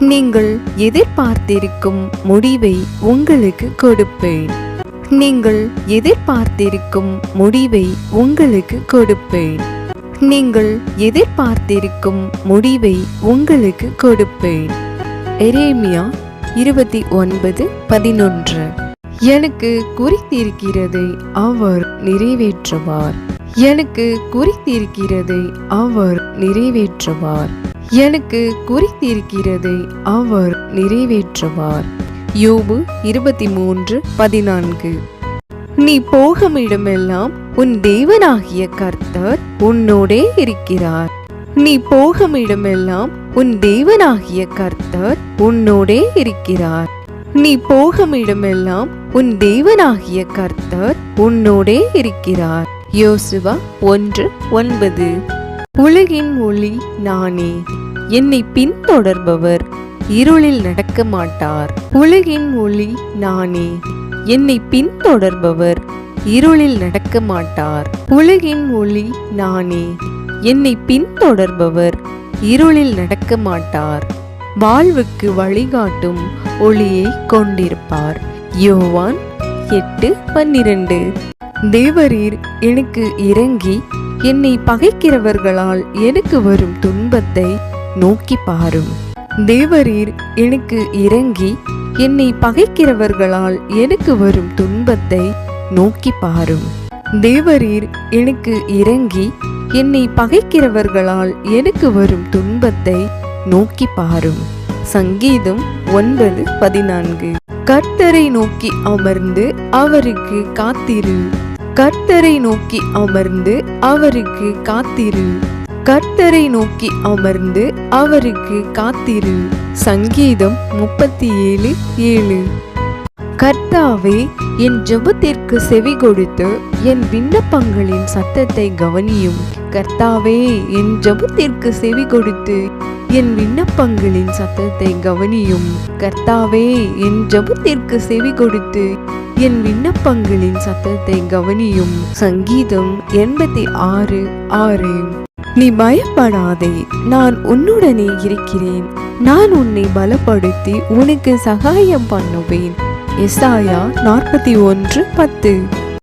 நீங்கள் எதிர்பார்த்திருக்கும் முடிவை உங்களுக்கு கொடுப்பேன். நீங்கள் எதிர்பார்த்திருக்கும் முடிவை உங்களுக்கு கொடுப்பேன். நீங்கள் எதிர்பார்த்திருக்கும் முடிவை உங்களுக்கு கொடுப்பேன். எரேமியா 29:11. எனக்கு குறித்திருக்கிறதை அவர் நிறைவேற்றுவார். எனக்கு குறித்திருக்கிறதை அவர் நிறைவேற்றுவார். எனக்கு குறித்திருக்கிறதை அவர் நிறைவேற்றுவார். யோபு 23:14. நீ போகும் இடமெல்லாம் உன் தேவனாகிய கர்த்தர் உன்னோடே இருக்கிறார். நீ போகும் இடமெல்லாம் உன் தேவனாகிய கர்த்தர் உன்னோடே இருக்கிறார். நீ போகும் இடமெல்லாம் உன் தேவனாகிய கர்த்தர் உன்னோடே இருக்கிறார். யோசுவா 1:9. உலகின் ஒளி நானே, என்னை பின்தொடர்பவர் இருளில் நடக்க மாட்டார். உலகின் ஒளி நானே, என்னை பின்தொடர்பவர் இருளில் நடக்க மாட்டார். உலகின் ஒளி நானே, என்னை பின்தொடர்பவர் இருளில் நடக்க மாட்டார். வாழ்வுக்கு வழிகாட்டும் ஒளியை கொண்டிருப்பார். யோவான் 8:12. தேவரீர் எனக்கு இறங்கி என்னை பகைக்கிறவர்களால் எனக்கு வரும் துன்பத்தை நோக்கி பாரும். தேவரீர் எனக்கு இறங்கி என்னை பகைக்கிறவர்களால் எனக்கு வரும் துன்பத்தை நோக்கி பாரும். தேவரீர் எனக்கு இறங்கி என்னை பகைக்கிறவர்களால் எனக்கு வரும் துன்பத்தை நோக்கி பாரும். சங்கீதம் 9:14. கர்த்தரை நோக்கி அமர்ந்து அவருக்கு காத்திரு. கர்த்தரை நோக்கி அமர்ந்து அவருக்கு காத்திரு. கர்த்தரை நோக்கி அமர்ந்து அவருக்கு காத்திரு. சங்கீதம் 37:7. கர்த்தாவே, என் ஜெபத்திற்கு செவி கொடுத்து என் விண்ணப்பங்களின் சத்தத்தை கவனியும். கர்த்தாவே, என் ஜெபத்திற்கு செவி கொடுத்து என் விண்ணப்பங்களின் சத்தத்தை கவனியும். கர்த்தாவே, என் ஜெபத்திற்கு செவி கொடுத்து என் விண்ணப்பங்களின் சத்தத்தை கவனியும். சங்கீதம் 86:6. நீ பயப்படாதே, நான் உன்னுடனே இருக்கிறேன். நான் உன்னை பலப்படுத்தி உனக்கு சகாயம் பண்ணுவேன். எசாயா 41:10.